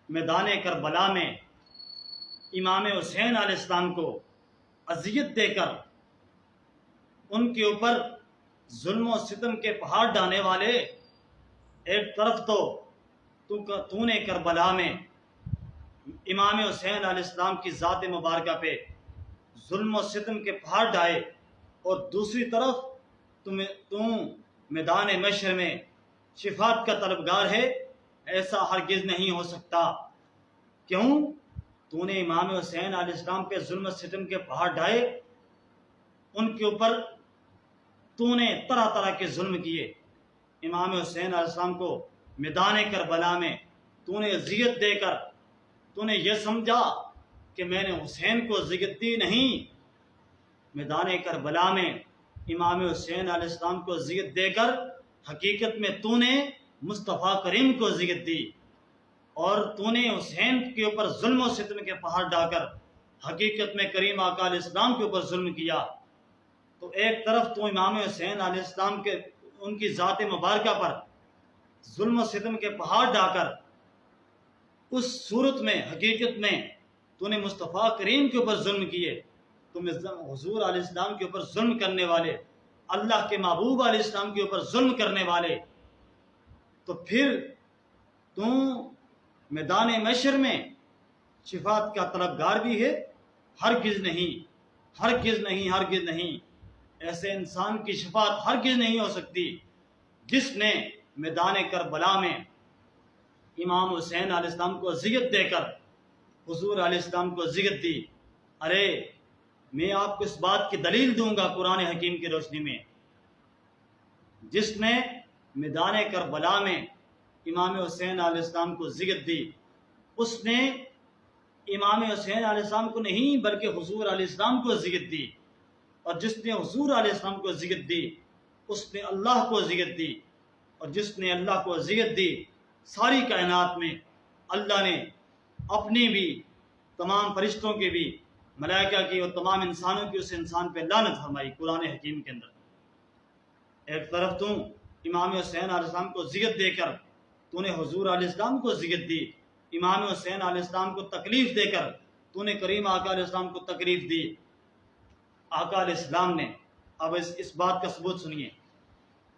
میدان کربلا میں امام حسین علیہ السلام کو اذیت دے کر ان کے اوپر ظلم و ستم کے پہاڑ ڈالنے والے، ایک طرف تو نے کربلا میں امام حسین علیہ السلام کی ذات مبارکہ پہ ظلم و ستم کے پہاڑ ڈالے، اور دوسری طرف تم میدان محشر میں شفاعت کا طلبگار ہے۔ ایسا ہرگز نہیں ہو سکتا۔ کیوں؟ تو نے امام حسین علیہ السلام پہ ظلم و ستم کے پہاڑ ڈھائے، ان کے اوپر تو نے طرح طرح کے ظلم کیے۔ امام حسین علیہ السلام کو میدان کربلا میں تو نے اذیت دے کر تو نے یہ سمجھا کہ میں نے حسین کو اذیت دی، نہیں۔ میدان کربلا میں امام حسین علیہ السلام کو اذیت دے کر حقیقت میں تو نے مصطفیٰ کریم کو اذیت دی، اور تو نے حسین کے اوپر ظلم و ستم کے پہاڑ ڈال کر حقیقت میں کریم آقا علیہ السلام کے اوپر ظلم کیا۔ تو ایک طرف تو امام حسین علیہ السلام کے ان کی ذات مبارکہ پر ظلم و ستم کے پہاڑ ڈال کر اس صورت میں حقیقت میں تو نے مصطفیٰ کریم کے اوپر ظلم کیے، تم حضور علیہ السلام کے اوپر ظلم کرنے والے، اللہ کے محبوب علیہ السلام کے اوپر ظلم کرنے والے، تو پھر تم میدان محشر میں شفاعت کا طلبگار بھی ہے؟ ہرگز نہیں، ہرگز نہیں، ہرگز نہیں۔ ایسے انسان کی شفاعت ہرگز نہیں ہو سکتی جس نے میدان کربلا میں امام حسین علیہ السلام کو اذیت دے کر حضور علیہ السلام کو اذیت دی۔ ارے میں آپ کو اس بات کی دلیل دوں گا قرآن حکیم کی روشنی میں، جس نے میدان کربلا میں امام حسین علیہ السلام کو اذیت دی، اس نے امام حسین علیہ السلام کو نہیں بلکہ حضور علیہ السلام کو اذیت دی، اور جس نے حضور علیہ السلام کو اذیت دی اس نے اللہ کو اذیت دی، اور جس نے اللہ کو اذیت دی ساری کائنات میں اللہ نے اپنی بھی، تمام فرشتوں کے بھی، ملائکہ کی اور تمام انسانوں کی اس انسان پہ لعنت فرمائی قرآن حکیم کے اندر۔ ایک طرف تو امام حسین علیہ السلام کو اذیت دے کر تو نے حضور علیہ السلام کو اذیت دی، امام حسین علیہ السلام کو تکلیف دے کر تو نے کریم آقا علیہ السلام کو تکلیف دی۔ آقا علیہ السلام نے، اب اس بات کا ثبوت سنیے،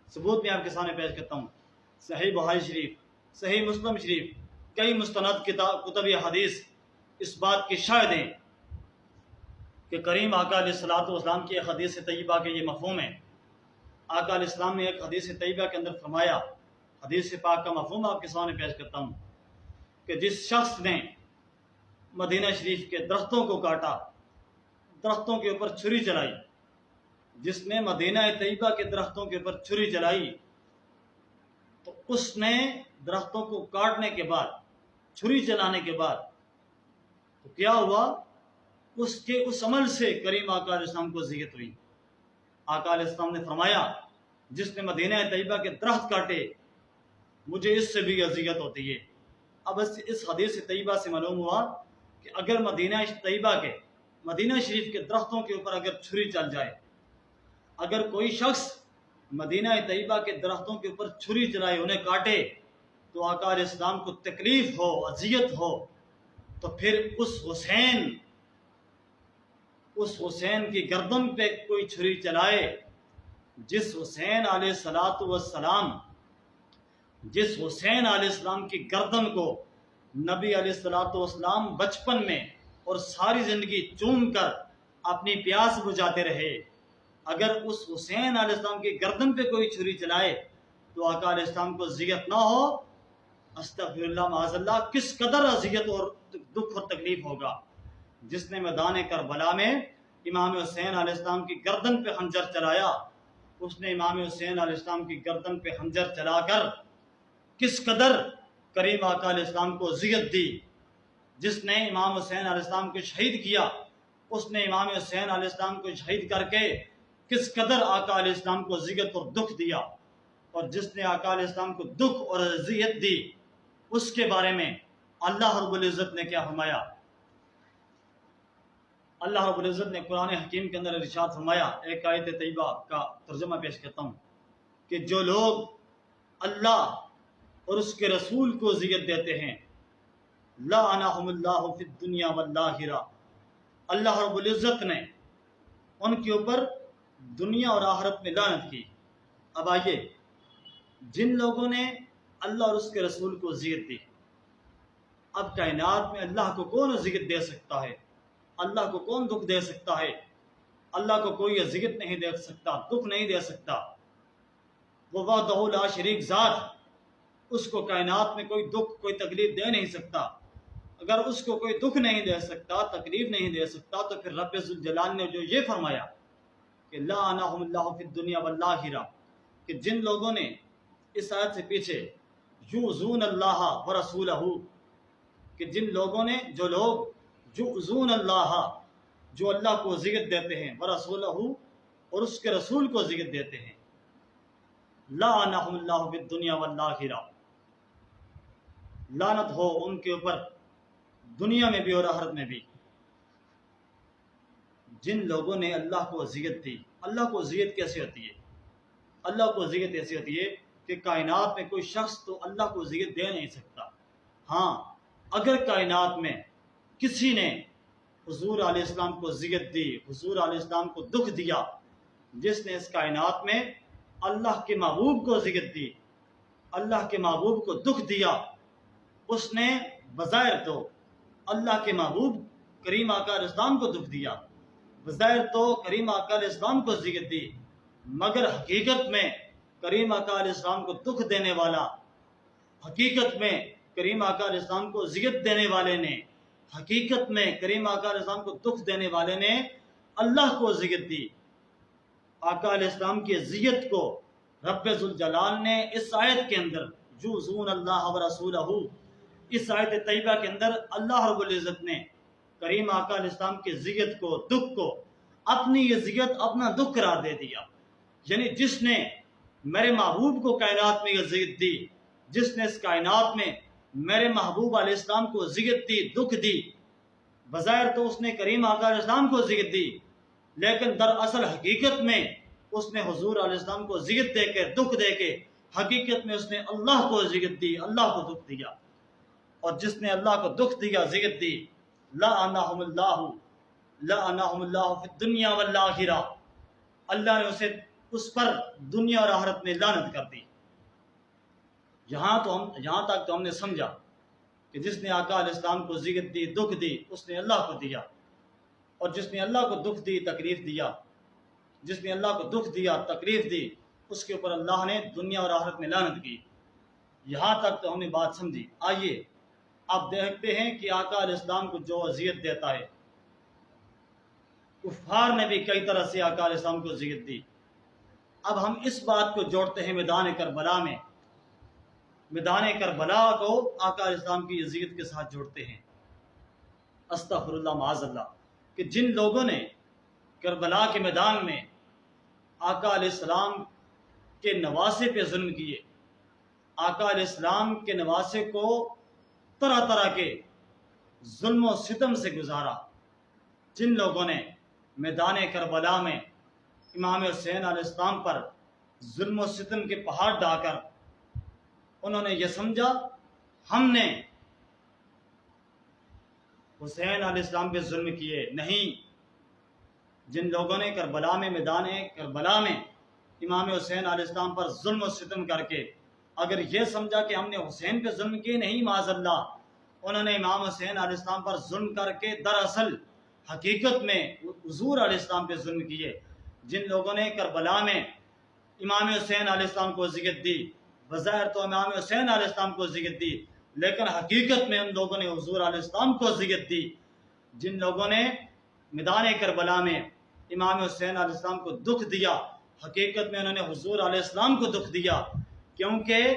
ثبوت میں آپ کے سامنے پیش کرتا ہوں۔ صحیح بخاری شریف، صحیح مسلم شریف، کئی مستند کتب حدیث اس بات کی شاہد ہیں کہ کریم آقا علیہ السلام کی ایک حدیث طیبہ کے یہ مفہوم ہے۔ آقا علیہ السلام نے ایک حدیث طیبہ کے اندر فرمایا، حدیث پاک کا مفہوم آپ کے سامنے پیش کرتا ہوں، کہ جس شخص نے مدینہ شریف کے درختوں کو کاٹا، درختوں کے اوپر چھری چلائی، جس نے مدینہ طیبہ کے درختوں کے اوپر چھری چلائی، تو اس نے درختوں کو کاٹنے کے بعد، چھری چلانے کے بعد تو کیا ہوا؟ اس عمل سے کریم آقا علیہ السلام کو اذیت ہوئی۔ آقا علیہ السلام نے فرمایا جس نے مدینہ طیبہ کے درخت کاٹے مجھے اس سے بھی اذیت ہوتی ہے۔ اب اس حدیث طیبہ سے معلوم ہوا کہ اگر مدینہ طیبہ کے، مدینہ شریف کے درختوں کے اوپر اگر چھری چل جائے، اگر کوئی شخص مدینہ طیبہ کے درختوں کے اوپر چھری چلائے، انہیں کاٹے، تو آقا علیہ السلام کو تکلیف ہو، اذیت ہو، تو پھر اس حسین کی گردن پہ کوئی چھری چلائے، جس حسین علیہ السلام کی گردن کو نبی علیہ السلام بچپن میں اور ساری زندگی چوم کر اپنی پیاس بجھاتے رہے، اگر اس حسین علیہ السلام کی گردن پہ کوئی چھری چلائے تو آقا علیہ السلام کو اذیت نہ ہو، استغفر اللہ معاذ اللہ، کس قدر اذیت اور دکھ اور تکلیف ہوگا۔ جس نے میدان کربلا میں امام حسین علیہ السلام کی گردن پہ خنجر چلایا، اس نے امام حسین علیہ السلام کی گردن پہ خنجر چلا کر کس قدر کریم آقا علیہ السلام کو اذیت دی۔ جس نے امام حسین علیہ السلام کو شہید کیا، اس نے امام حسین علیہ السلام کو شہید کر کے کس قدر آقا علیہ السلام کو اذیت اور دکھ دیا، اور جس نے آقا علیہ السلام کو دکھ اور اذیت دی اس کے بارے میں اللہ رب العزت نے کیا فرمایا؟ اللہ رب العزت نے قرآن حکیم کے اندر ارشاد فرمایا، ایک آیت طیبہ کا ترجمہ پیش کرتا ہوں، کہ جو لوگ اللہ اور اس کے رسول کو اذیت دیتے ہیں لعنہم اللہ فی الدنیا والآخرہ، اللہ رب العزت نے ان کے اوپر دنیا اور آخرت میں لعنت کی۔ اب آئیے، جن لوگوں نے اللہ اور اس کے رسول کو اذیت دی، اب کائنات میں اللہ کو کون اذیت دے سکتا ہے؟ اللہ کو کون دکھ دے سکتا ہے؟ اللہ کو کوئی اذیت نہیں دے سکتا، دکھ نہیں دے سکتا۔ وہ وحدہ لا شریک ذات، اس کو کائنات میں کوئی دکھ کوئی تکلیف دے نہیں سکتا۔ اگر اس کو کوئی دکھ نہیں دے سکتا، تکلیف نہیں دے سکتا، تو پھر رب ذوالجلال نے جو یہ فرمایا کہ لعنہم اللہ فی الدنیا والآخرہ، کہ جن لوگوں نے اس آیت سے پیچھے یؤذون اللہ ورسولہ، کہ جن لوگوں نے، جو لوگ یؤذون اللہ، جو اللہ کو اذیت دیتے ہیں، ورسولہ، اور اس کے رسول کو اذیت دیتے ہیں، لعنہم اللہ فی الدنیا والآخرہ، لعنت ہو ان کے اوپر دنیا میں بھی اور آخرت میں بھی۔ جن لوگوں نے اللہ کو اذیت دی، اللہ کو اذیت کیسے ہوتی ہے؟ اللہ کو اذیت ایسی ہوتی ہے کہ کائنات میں کوئی شخص تو اللہ کو اذیت دے نہیں سکتا۔ ہاں، اگر کائنات میں کسی نے حضور علیہ السلام کو اذیت دی، حضور علیہ السلام کو دکھ دیا، جس نے اس کائنات میں اللہ کے محبوب کو اذیت دی، اللہ کے محبوب کو دکھ دیا، اس نے بظاہر تو اللہ کے محبوب کریم آقا علیہ السلام کو دکھ دیا، بظاہر تو کریم آقا علیہ السلام کو اذیت دی، مگر حقیقت میں کریم آقا علیہ السلام کو دکھ دینے والا، حقیقت میں کریم آقا علیہ السلام کو اذیت دینے والے نے، حقیقت میں کریم آقا علیہ السلام کو دکھ دینے والے نے اللہ کو اذیت دی۔ آقا علیہ السلام کی اذیت کو رب ذوالجلال نے اس آیت کے اندر، یؤذون اللہ ورسولہ، اس آیت طیبہ کے اندر اللہ رب العزت نے کریم آقا علیہ السلام کی اذیت کو، دکھ کو، اپنی اذیت، اپنا دکھ قرار دے دیا۔ یعنی جس نے میرے محبوب کو کائنات میں اذیت دی، جس نے اس کائنات میں میرے محبوب علیہ السلام کو اذیت دی، دکھ دی، بظاہر تو اس نے کریم آقا علیہ السلام کو اذیت دی، لیکن دراصل حقیقت میں اس نے حضور علیہ السلام کو اذیت دے کے، دکھ دے کے، حقیقت میں اس نے اللہ کو اذیت دی، اللہ کو دکھ دیا۔ اور جس نے اللہ کو دکھ دیا، اذیت دی، لعنہم اللہ فی الدنیا والآخرہ، اللہ نے اسے، اس پر دنیا اور آخرت میں لعنت کر دی۔ یہاں تک تو ہم نے سمجھا کہ جس نے آقا علیہ السلام کو اذیت دی، دکھ دی، اس نے اللہ کو دیا، اور جس نے اللہ کو دکھ دی، تکلیف دیا، جس نے اللہ کو دکھ دیا، تکلیف دی، اس کے اوپر اللہ نے دنیا اور آخرت میں لعنت کی۔ یہاں تک تو ہم نے بات سمجھی۔ آئیے آپ دیکھتے ہیں کہ آقا علیہ السلام کو جو اذیت دیتا ہے، کفار نے بھی کئی طرح سے آقا علیہ السلام کو اذیت دی۔ اب ہم اس بات کو جوڑتے ہیں میدان کربلا میں، میدان کربلا کو آقا علیہ السلام کی اذیت کے ساتھ جوڑتے ہیں۔ استغفر اللہ، معاذ اللہ، کہ جن لوگوں نے کربلا کے میدان میں آقا علیہ السلام کے نواسے پہ ظلم کیے، آقا علیہ السلام کے نواسے کو طرح طرح کے ظلم و ستم سے گزارا، جن لوگوں نے میدان کربلا میں امام حسین علیہ السلام پر ظلم و ستم کے پہاڑ ڈھا کر انہوں نے یہ سمجھا ہم نے حسین علیہ السلام پہ ظلم کیے، نہیں، جن لوگوں نے کربلا میں، میدان کربلا میں امام حسین علیہ السلام پر ظلم و ستم کر کے اگر یہ سمجھا کہ ہم نے حسین پہ ظلم کیے، نہیں، معاذ اللہ، انہوں نے امام حسین علیہ السلام پر ظلم کر کے دراصل حقیقت میں حضور علیہ السلام پہ ظلم کیے۔ جن لوگوں نے کربلا میں امام حسین علیہ السلام کو اذیت دی، بظاہر تو امام حسین علیہ السلام کو اذیت دی، لیکن حقیقت میں ان لوگوں نے حضور علیہ السلام کو اذیت دی۔ جن لوگوں نے میدان کربلا میں امام حسین علیہ السلام کو دکھ دیا، حقیقت میں انہوں نے حضور علیہ السلام کو دکھ دیا، کیونکہ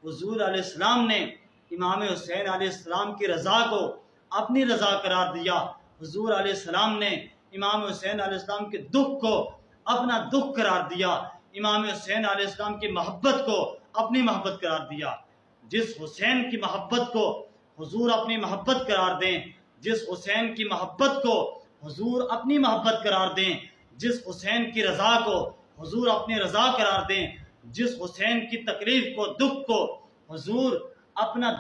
حضور علیہ السلام نے امام حسین علیہ السلام کی رضا کو اپنی رضا قرار دیا، حضور علیہ السلام نے امام حسین علیہ السلام کے دکھ کو اپنا دکھ قرار دیا، امام حسین علیہ السلام کی محبت کو اپنی محبت قرار دیا۔ جس حسین کی محبت کو حضور اپنی محبت قرار دیں، جس حسین کی محبت کو حضور اپنی محبت قرار دیں، جس حسین کی رضا کو حضور اپنی رضا قرار دیں، جس حسین کی تکلیف کو، دکھ کو حضور اپنا